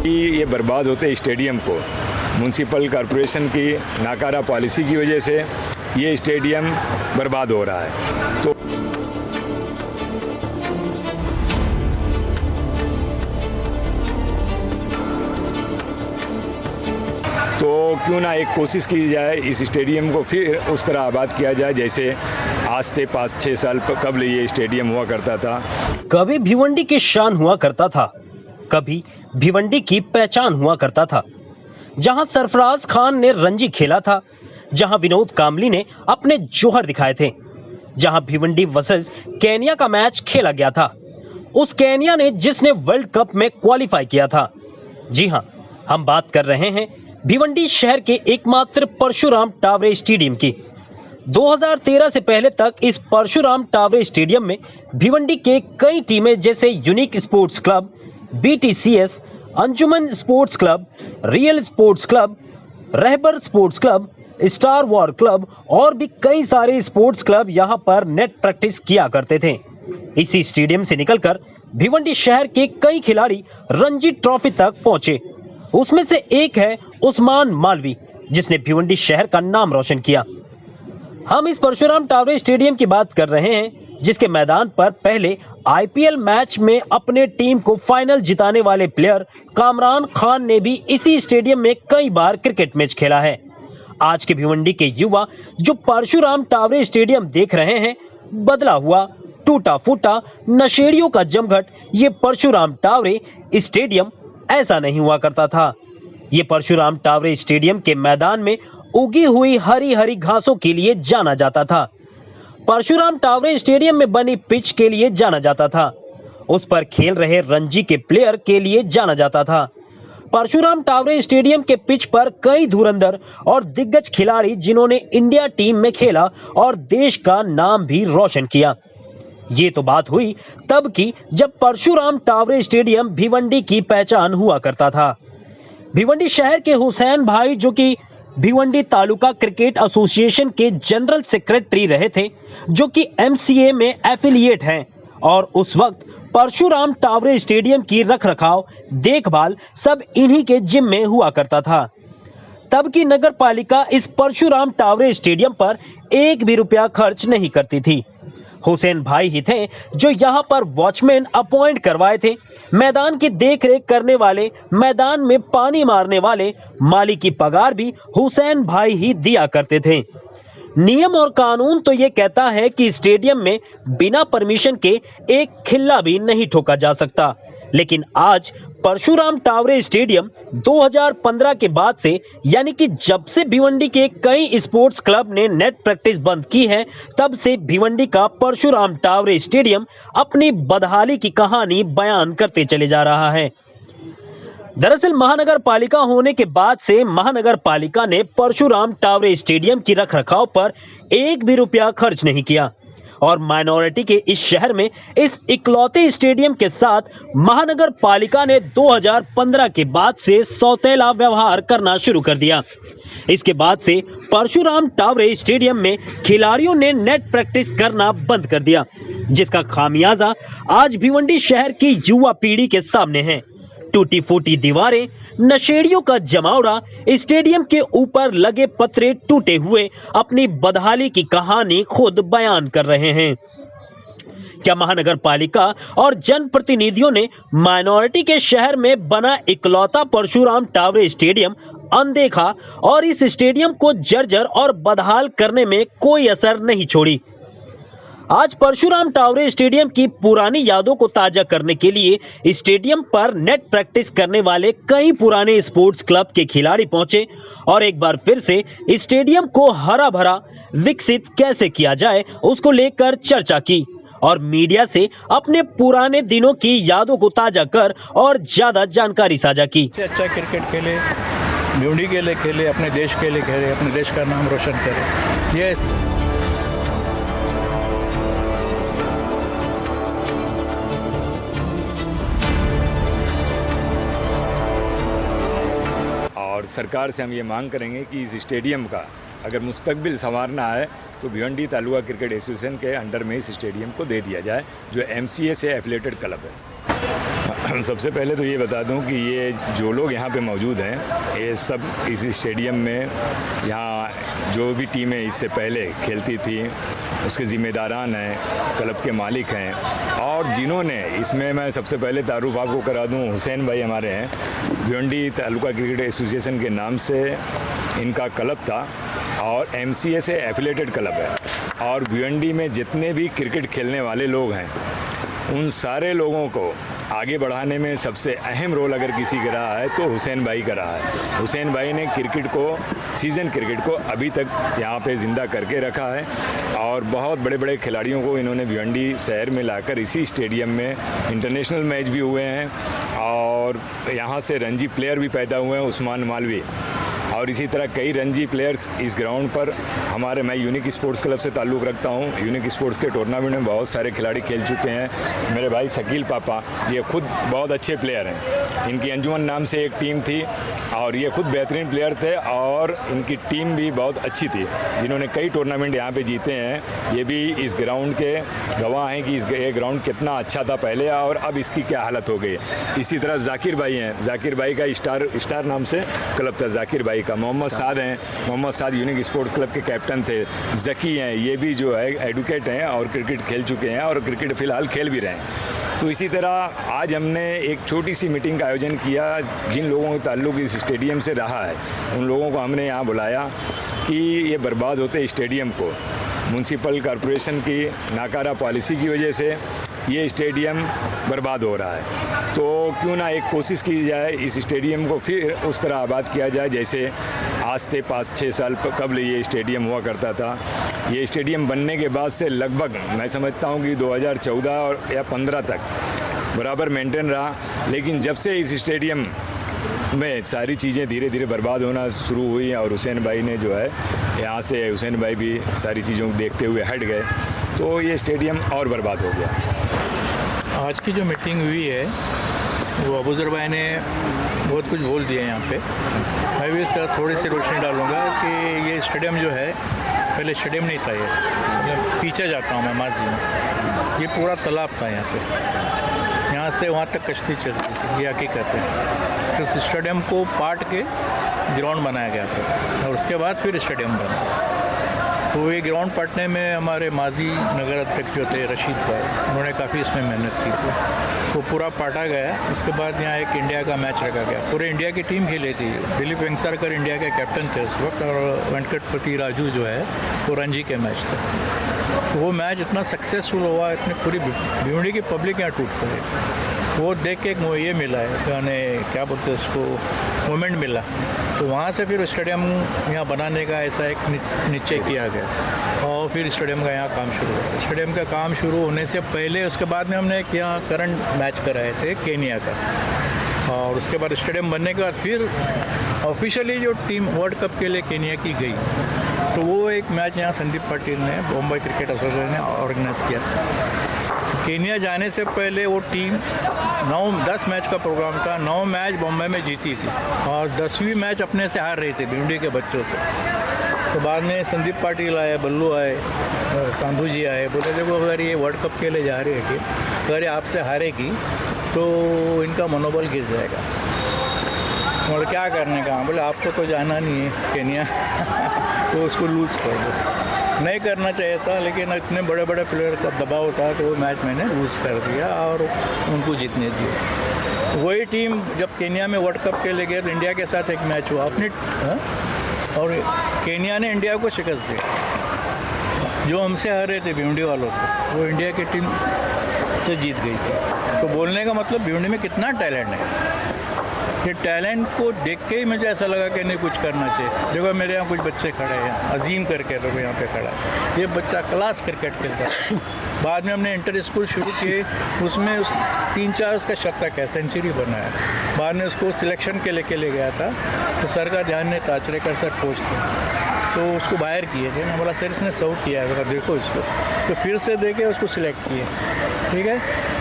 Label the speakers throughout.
Speaker 1: ये बर्बाद होते स्टेडियम को म्यूनसिपल कॉरपोरेशन की नाकारा पॉलिसी की वजह से ये स्टेडियम बर्बाद हो रहा है। तो क्यों ना एक कोशिश की जाए इस स्टेडियम को फिर उस तरह आबाद किया जाए जैसे आज से 5-6 साल कबल ये स्टेडियम हुआ करता था।
Speaker 2: कभी भिवंडी की शान हुआ करता था, कभी भिवंडी की पहचान हुआ करता था। जहां सरफराज खान ने रणजी खेला था, जहां विनोद कांबली ने अपने जौहर दिखाए थे, जहां भिवंडी वर्सेस केन्या का मैच खेला गया था, उस केन्या ने जिसने वर्ल्ड कप में क्वालिफाई किया था। जी हां, हम बात कर रहे हैं भिवंडी शहर के एकमात्र परशुराम टावरे स्टेडियम की। 2013 से पहले तक इस परशुराम टावरे स्टेडियम में भिवंडी के कई टीमें जैसे unique sports club, BTCS, Anjuman sports club, real sports club, Rahbar sports club, star war club और भी कई सारे स्पोर्ट्स क्लब यहां पर नेट प्रैक्टिस किया करते थे। इसी स्टेडियम से निकलकर भिवंडी शहर के कई खिलाड़ी रणजी ट्रॉफी तक पहुंचे। उसमें से एक है उस्मान मालवी, जिसने भिवंडी शहर का नाम रोशन किया। हम इस परशुराम टावरे स्टेडियम की बात कर रहे हैं, जिसके मैदान पर पहले IPL मैच में अपने टीम को फाइनल जिताने वाले प्लेयर कामरान खान ने भी इसी स्टेडियम में कई बार क्रिकेट मैच खेला है। आज के भिवंडी के युवा जो परशुराम टावरे स्टेडियम देख रहे हैं, बदला हुआ, टूटा फूटा, नशेड़ियों का जमघट ये परशुराम टावरे स्टेडियम ऐसा नहीं हुआ करता था। ये परशुराम टावरे स्टेडियम के मैदान में उगी हुई हरी हरी घासों के लिए जाना जाता था। परशुराम टावरे स्टेडियम में बनी पिच के लिए जाना जाता था। उस पर खेल रहे रणजी के प्लेयर के लिए जाना जाता था। परशुराम टावरे स्टेडियम के पिच पर कई धुरंधर और दिग्गज खिलाड़ी जिन्होंने इंडिया टीम में खेला और देश का नाम भी रोशन किया। ये तो बात हुई तब की जब परशुराम टावरे स्टेडियम भिवंडी की पहचान हुआ करता था। भिवंडी शहर के हुसैन भाई, जो कि भिवंडी तालुका क्रिकेट एसोसिएशन के जनरल सेक्रेटरी रहे थे, जो कि MCA में एफिलिएट हैं, और उस वक्त परशुराम टावरे स्टेडियम की रखरखाव, देखभाल सब इन्हीं के जिम्मे हुआ करता था। तब की नगर पालिका इस परशुराम टावरे स्टेडियम पर एक भी रुपया खर्च नहीं करती थी। हुसैन भाई ही थे जो यहाँ पर वॉचमैन अपॉइंट करवाए थे, मैदान की देखरेख करने वाले, मैदान में पानी मारने वाले, माली की पगार भी हुसैन भाई ही दिया करते थे। नियम और कानून तो ये कहता है कि स्टेडियम में बिना परमिशन के एक खिल्ला भी नहीं ठोका जा सकता, लेकिन आज परशुराम टावरे स्टेडियम 2015 के बाद से, यानी कि जब से भिवंडी के कई स्पोर्ट्स क्लब ने नेट प्रैक्टिस बंद की है, तब से भिवंडी का परशुराम टावरे स्टेडियम अपनी बदहाली की कहानी बयान करते चले जा रहा है। दरअसल महानगर पालिका होने के बाद से महानगर पालिका ने परशुराम टावरे स्टेडियम की रखरखाव पर एक भी रुपया खर्च नहीं किया, और माइनॉरिटी के इस शहर में इस इकलौते स्टेडियम के साथ महानगर पालिका ने 2015 के बाद से सौतेला व्यवहार करना शुरू कर दिया। इसके बाद से परशुराम टावरे स्टेडियम में खिलाड़ियों ने नेट प्रैक्टिस करना बंद कर दिया, जिसका खामियाजा आज भिवंडी शहर की युवा पीढ़ी के सामने है। टूटी फूटी दीवारें, नशेड़ियों का जमावड़ा, स्टेडियम के ऊपर लगे पत्रे टूटे हुए अपनी बदहाली की कहानी खुद बयान कर रहे हैं। क्या महानगर पालिका और जनप्रतिनिधियों ने माइनॉरिटी के शहर में बना इकलौता परशुराम टावरे स्टेडियम अनदेखा और इस स्टेडियम को जर्जर और बदहाल करने में कोई असर नहीं छोड़ी? आज परशुराम टावरे स्टेडियम की पुरानी यादों को ताजा करने के लिए स्टेडियम पर नेट प्रैक्टिस करने वाले कई पुराने स्पोर्ट्स क्लब के खिलाड़ी पहुंचे और एक बार फिर से स्टेडियम को हरा भरा विकसित कैसे किया जाए उसको लेकर चर्चा की और मीडिया से अपने पुराने दिनों की यादों को ताजा कर और ज्यादा जानकारी साझा की।
Speaker 3: अच्छा क्रिकेट खेले, भिवंडी के लिए खेले, अपने देश के लिए खेले, अपने देश का नाम रोशन करे। ये
Speaker 1: और सरकार से हम ये मांग करेंगे कि इस स्टेडियम का अगर मुस्तकबिल संवारना है तो भिवंडी तालुका क्रिकेट एसोसिएशन के अंडर में इस स्टेडियम को दे दिया जाए, जो MCA से एफिलिएटेड क्लब है। सबसे पहले तो ये बता दूं कि ये जो लोग यहाँ पे मौजूद हैं ये सब इस स्टेडियम में यहाँ जो भी टीमें इससे पहले खेलती थी उसके ज़िम्मेदारान हैं, क्लब के मालिक हैं, और जिन्होंने इसमें मैं सबसे पहले तारुफ आपको करा दूं, हुसैन भाई हमारे हैं। भिवंडी तालुका क्रिकेट एसोसिएशन के नाम से इनका क्लब था और MCA से एफिलेटेड क्लब है, और भिवंडी में जितने भी क्रिकेट खेलने वाले लोग हैं उन सारे लोगों को आगे बढ़ाने में सबसे अहम रोल अगर किसी का रहा है तो हुसैन भाई का रहा है। हुसैन भाई ने क्रिकेट को, सीज़न क्रिकेट को अभी तक यहाँ पे ज़िंदा करके रखा है, और बहुत बड़े बड़े खिलाड़ियों को इन्होंने भिवंडी शहर में लाकर इसी स्टेडियम में इंटरनेशनल मैच भी हुए हैं, और यहाँ से रणजी प्लेयर भी पैदा हुए हैं, उस्मान मालवी, और इसी तरह कई रणजी प्लेयर्स इस ग्राउंड पर हमारे, मैं यूनिक स्पोर्ट्स क्लब से ताल्लुक़ रखता हूँ। यूनिक स्पोर्ट्स के टूर्नामेंट में बहुत सारे खिलाड़ी खेल चुके हैं। मेरे भाई शकील पापा ये खुद बहुत अच्छे प्लेयर हैं। इनकी अंजुमन नाम से एक टीम थी और ये खुद बेहतरीन प्लेयर थे, और इनकी टीम भी बहुत अच्छी थी जिन्होंने कई टूर्नामेंट यहाँ पे जीते हैं। ये भी इस ग्राउंड के गवाह हैं कि ये ग्राउंड कितना अच्छा था पहले और अब इसकी क्या हालत हो गई। इसी तरह जाकिर भाई हैं, जाकिर भाई का स्टार नाम से क्लब था जाकिर भाई का। मोहम्मद साद हैं, मोहम्मद साद यूनिक स्पोर्ट्स क्लब के कैप्टन थे। जकी हैं, ये भी जो है एडवोकेट हैं और क्रिकेट खेल चुके हैं और क्रिकेट फ़िलहाल खेल भी रहे हैं। तो इसी तरह आज हमने एक छोटी सी मीटिंग का आयोजन किया। जिन लोगों का ताल्लुक़ इस स्टेडियम से रहा है उन लोगों को हमने यहाँ बुलाया कि ये बर्बाद होते स्टेडियम को म्युनिसिपल कॉरपोरेशन की नाकारा पॉलिसी की वजह से ये स्टेडियम बर्बाद हो रहा है, तो क्यों ना एक कोशिश की जाए इस स्टेडियम को फिर उस तरह आबाद किया जाए जैसे आज से 5-6 साल कबल ये स्टेडियम हुआ करता था। ये स्टेडियम बनने के बाद से लगभग मैं समझता हूँ कि 2014 और या 15 तक बराबर मेंटेन रहा, लेकिन जब से इस स्टेडियम में सारी चीज़ें धीरे धीरे बर्बाद होना शुरू हुई और हुसैन भाई ने जो है यहाँ से हुसैन भाई भी सारी चीज़ों को देखते हुए हट गए, तो ये स्टेडियम और बर्बाद हो गया।
Speaker 3: आज की जो मीटिंग हुई है वो अबूजर भाई ने बहुत कुछ बोल दिया यहाँ पे। मैं भी इस तरह थोड़ी सी रोशनी डालूँगा कि ये स्टेडियम जो है पहले स्टेडियम नहीं था, ये पीछे जाता हूँ मैं माजी में, ये पूरा तालाब था यहाँ पे, यहाँ से वहाँ तक कश्ती चलती थी, ये हकीकत है। तो इस स्टेडियम को पाट के ग्राउंड बनाया गया था और उसके बाद फिर स्टेडियम बना। तो ये ग्राउंड पटने में हमारे माजी नगर अध्यक्ष जो थे रशीद भाई, उन्होंने काफ़ी इसमें मेहनत की थी। तो पूरा पाटा गया। उसके बाद यहाँ एक इंडिया का मैच रखा गया, पूरे इंडिया की टीम खेली थी। दिलीप वेंगसरकर इंडिया के कैप्टन थे उस वक्त, और वेंकटपति राजू जो है वो रणजी के मैच थे। तो वो मैच इतना सक्सेसफुल हुआ, इतनी पूरी भिवंडी की पब्लिक यहाँ टूट पड़ी। वो देख के एक ये मिला है, यानी क्या बोलते हैं उसको, मोमेंट मिला। तो वहाँ से फिर स्टेडियम यहाँ बनाने का ऐसा एक निश्चय किया गया और फिर स्टेडियम का यहाँ काम शुरू हुआ। स्टेडियम का काम शुरू होने से पहले उसके बाद में हमने एक यहाँ करंट मैच कराए थे केनिया का, और उसके बाद स्टेडियम बनने के बाद फिर ऑफिशियली जो टीम वर्ल्ड कप के लिए केनिया की गई, तो वो एक मैच यहाँ संदीप पाटिल ने, बॉम्बे क्रिकेट एसोसिएशन ने ऑर्गेनाइज किया। केनिया जाने से पहले वो टीम 9-10 मैच का प्रोग्राम था, 9 मैच बॉम्बे में जीती थी और 10वीं मैच अपने से हार रही थी भिवंडी के बच्चों से। तो बाद में संदीप पाटिल आए, बल्लू आए, सांधू जी आए, बोले देखो अगर ये वर्ल्ड कप के लिए जा रही है कि अगर ये आपसे हारेगी तो इनका मनोबल गिर जाएगा। और क्या करने का, बोले आपको तो जाना नहीं है केनिया तो उसको लूज़ कर दो। नहीं करना चाहिए था, लेकिन इतने बड़े बड़े प्लेयर का दबाव था तो वो मैच मैंने लूज़ कर दिया और उनको जीतने दिया। वही टीम जब केनिया में वर्ल्ड कप के लिए गए, इंडिया के साथ एक मैच हुआ अपने, और केनिया ने इंडिया को शिकस्त दी। जो हमसे हारे थे भिवंडी वालों से, वो इंडिया की टीम से जीत गई थी। तो बोलने का मतलब भिवंडी में कितना टैलेंट है। ये टैलेंट को देख के ही मुझे ऐसा लगा कि नहीं कुछ करना चाहिए। देखो मेरे यहाँ कुछ बच्चे खड़े हैं, अजीम करके देखो यहाँ पे खड़ा है, ये बच्चा क्लास क्रिकेट खेलता है। बाद में हमने इंटर स्कूल शुरू किए, उसमें 3-4 उसका शतक है, सेंचुरी बनाया। बाद में उसको सिलेक्शन के लेके ले गया था, तो सर का ध्यान नहीं था, आचरेकर सर कोच थे, तो उसको बाहर किए थे। मैं बोला सर इसने 100 किया है, देखो इसको, तो फिर से देखे उसको सिलेक्ट किए, ठीक है।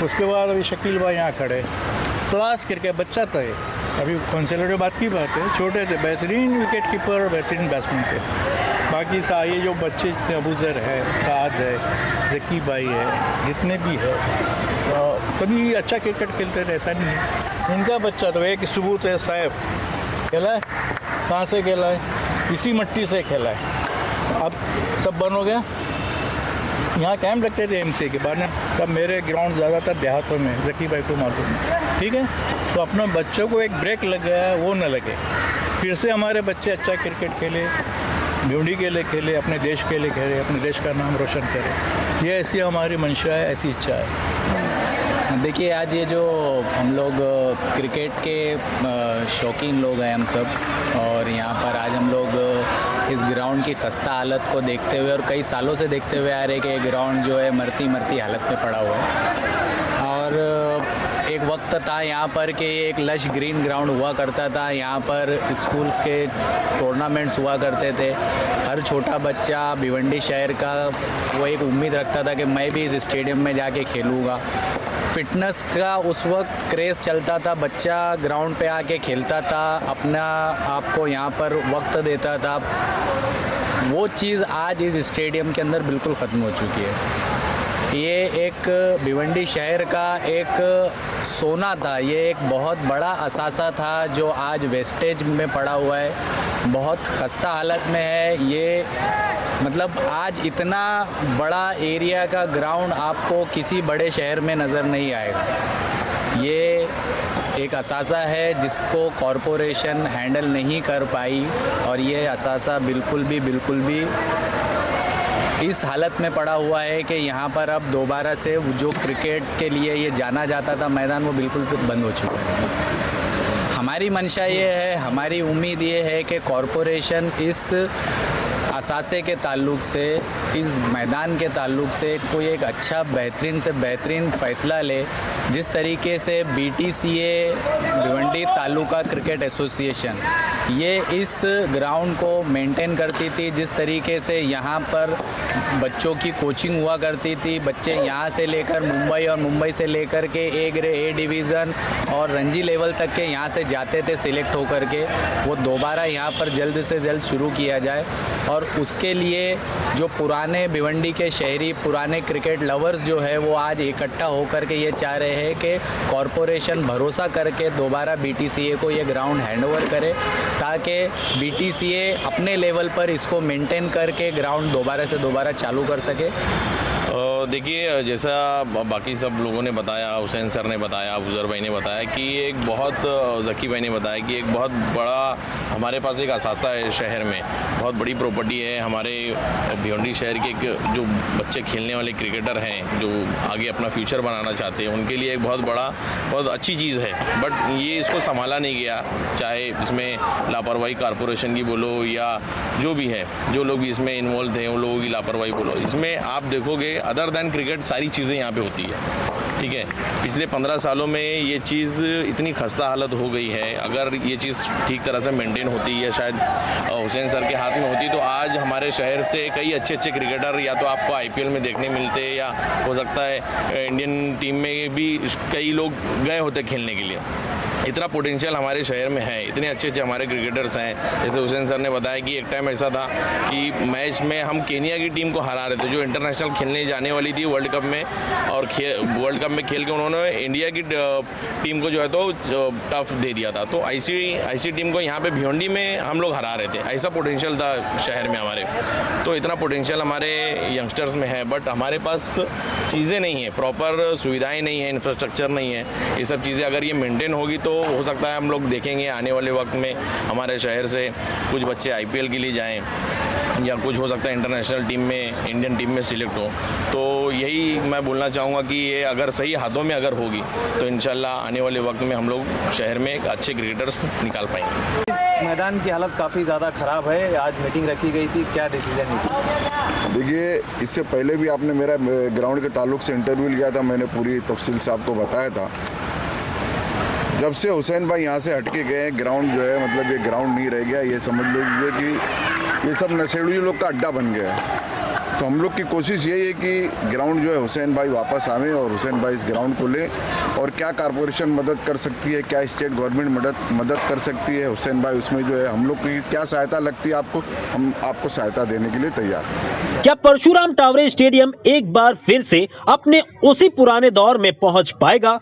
Speaker 3: उसके बाद अभी शकील भाई यहाँ खड़े, क्लास क्रिकेट बच्चा था ये, अभी कॉन्सेलर बात की बात है, छोटे थे, बेहतरीन विकेट कीपर और बेहतरीन बैट्समैन थे। बाकी ये जो बच्चे अबूजर है, साद है, जकी भाई है, जितने भी है, सभी अच्छा क्रिकेट खेलते थे, ऐसा नहीं है। इनका बच्चा तो एक सबूत है, साहब खेला है, कहाँ से खेला है, इसी मिट्टी से खेला है। अब सब बंद हो गया। यहाँ कैंप रखते थे एमसीए के बाद, सब मेरे ग्राउंड ज़्यादातर देहातों में, जकी भाई को मालूम है, ठीक है। तो अपने बच्चों को एक ब्रेक लग गया है, वो न लगे, फिर से हमारे बच्चे अच्छा क्रिकेट खेले, भिवंडी के लिए खेले, अपने देश के लिए खेले, अपने देश का नाम रोशन करें। ये ऐसी हमारी मंशा है, ऐसी इच्छा है।
Speaker 4: देखिए, आज ये जो हम लोग क्रिकेट के शौकीन लोग हैं हम सब, और यहाँ पर आज हम लोग इस ग्राउंड की खस्ता हालत को देखते हुए और कई सालों से देखते हुए आ रहे कि ये ग्राउंड जो है मरती हालत में पड़ा हुआ है। और एक वक्त था यहाँ पर कि एक लश ग्रीन ग्राउंड हुआ करता था, यहाँ पर स्कूल्स के टूर्नामेंट्स हुआ करते थे। हर छोटा बच्चा भिवंडी शहर का वो एक उम्मीद रखता था कि मैं भी इस स्टेडियम में जाके खेलूँगा। फिटनेस का उस वक्त क्रेज़ चलता था, बच्चा ग्राउंड पे आके खेलता था, अपना आपको यहाँ पर वक्त देता था। वो चीज़ आज इस स्टेडियम के अंदर बिल्कुल ख़त्म हो चुकी है। ये एक भिवंडी शहर का एक सोना था, ये एक बहुत बड़ा असासा था जो आज वेस्टेज में पड़ा हुआ है, बहुत खस्ता हालत में है। ये मतलब आज इतना बड़ा एरिया का ग्राउंड आपको किसी बड़े शहर में नज़र नहीं आएगा। ये एक असासा है जिसको कॉरपोरेशन हैंडल नहीं कर पाई, और ये असासा बिल्कुल भी इस हालत में पड़ा हुआ है कि यहाँ पर अब दोबारा से जो क्रिकेट के लिए ये जाना जाता था मैदान, वो बिल्कुल बंद हो चुका है। हमारी मंशा ये है, हमारी उम्मीद ये है कि कॉरपोरेशन इस असासे के ताल्लुक़ से, इस मैदान के ताल्लुक़ से कोई एक अच्छा बेहतरीन से बेहतरीन फ़ैसला ले। जिस तरीके से BTCA Bhiwandi taluka cricket association ये इस ग्राउंड को मेंटेन करती थी, जिस तरीके से यहाँ पर बच्चों की कोचिंग हुआ करती थी, बच्चे यहाँ से लेकर मुंबई और मुंबई से लेकर के A डिवीज़न और रणजी लेवल तक के यहाँ से जाते थे सिलेक्ट होकर के, वो दोबारा यहाँ पर जल्द से जल्द शुरू किया जाए। और उसके लिए जो पुराने भिवंडी के शहरी, पुराने क्रिकेट लवर्स जो है, वो आज इकट्ठा होकर के ये चाह रहे हैं कि कॉरपोरेशन भरोसा करके दोबारा BTCA को ये ग्राउंड हैंडओवर करे, ताकि BTCA अपने लेवल पर इसको मेंटेन करके ग्राउंड दोबारा से दोबारा चालू कर सके।
Speaker 5: देखिए, जैसा बाकी सब लोगों ने बताया, हुसैन सर ने बताया, अबूज़र भाई ने बताया कि एक बहुत, ज़की भाई ने बताया कि एक बहुत बड़ा हमारे पास एक असासा है शहर में, बहुत बड़ी प्रॉपर्टी है हमारे भिवंडी शहर के। जो बच्चे खेलने वाले क्रिकेटर हैं, जो आगे अपना फ्यूचर बनाना चाहते हैं, उनके लिए एक बहुत बड़ा, बहुत अच्छी चीज़ है। बट ये इसको संभाला नहीं गया, चाहे इसमें लापरवाही कॉरपोरेशन की बोलो या जो भी है, जो लोग भी इसमें इन्वॉल्व थे उन लोगों की लापरवाही बोलो। इसमें आप देखोगे अदर दैन क्रिकेट सारी चीज़ें यहाँ पे होती है, ठीक है। पिछले 15 सालों में ये चीज़ इतनी खस्ता हालत हो गई है। अगर ये चीज़ ठीक तरह से मेंटेन होती या शायद हुसैन सर के हाथ में होती, तो आज हमारे शहर से कई अच्छे क्रिकेटर या तो आपको IPL में देखने मिलते, या हो सकता है इंडियन टीम में भी कई लोग गए होते खेलने के लिए। इतना पोटेंशियल हमारे शहर में है, इतने अच्छे हमारे क्रिकेटर्स हैं। जैसे हुसैन सर ने बताया कि एक टाइम ऐसा था कि मैच में हम केनिया की टीम को हरा रहे थे, जो इंटरनेशनल खेलने जाने वाली थी वर्ल्ड कप में, और वर्ल्ड कप में खेल के उन्होंने इंडिया की टीम को जो है तो टफ दे दिया था। तो ऐसी टीम को यहाँ पे भिवंडी में हम लोग हरा रहे थे। ऐसा पोटेंशियल था शहर में हमारे। तो इतना पोटेंशियल हमारे यंगस्टर्स में है, बट हमारे पास चीज़ें नहीं है, प्रॉपर सुविधाएँ नहीं है, इंफ्रास्ट्रक्चर नहीं है। ये सब चीज़ें अगर ये मेनटेन होगी तो हो सकता है हम लोग देखेंगे आने वाले वक्त में हमारे शहर से कुछ बच्चे IPL के लिए जाएं, या कुछ हो सकता है इंटरनेशनल टीम में, इंडियन टीम में सिलेक्ट हो। तो यही मैं बोलना चाहूँगा कि ये अगर सही हाथों में अगर होगी तो इंशाल्लाह आने वाले वक्त में हम लोग शहर में एक अच्छे क्रिकेटर्स निकाल पाएंगे।
Speaker 6: इस मैदान की हालत काफ़ी ज़्यादा ख़राब है। आज मीटिंग रखी गई थी, क्या डिसीजन है?
Speaker 7: देखिए, इससे पहले भी आपने मेरा ग्राउंड के ताल्लुक से इंटरव्यू लिया था, मैंने पूरी तफसील से आपको बताया था। जब से हुसैन भाई यहाँ से हटके गए, ग्राउंड जो है मतलब ये ग्राउंड नहीं रह गया, ये समझ लीजिए कि ये सब नशेड़ी लोग का अड्डा बन गया है। तो हम लोग की कोशिश यही है कि ग्राउंड जो है हुसैन भाई वापस आवे और हुसैन भाई इस ग्राउंड को ले, और क्या कारपोरेशन मदद कर सकती है, क्या स्टेट गवर्नमेंट मदद कर सकती है हुसैन भाई, उसमें जो है हम लोग की क्या सहायता लगती है आपको, हम आपको सहायता देने के लिए तैयार हैं।
Speaker 2: क्या परशुराम टावरे स्टेडियम एक बार फिर से अपने उसी पुराने दौर में पहुंच पाएगा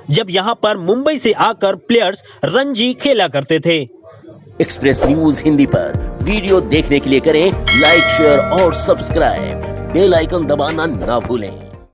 Speaker 2: जब यहां पर मुंबई से आकर प्लेयर्स रणजी खेला करते थे?
Speaker 8: एक्सप्रेस न्यूज हिंदी पर वीडियो देखने के लिए करें लाइक, शेयर और सब्सक्राइब। बेल आइकन दबाना ना भूलें।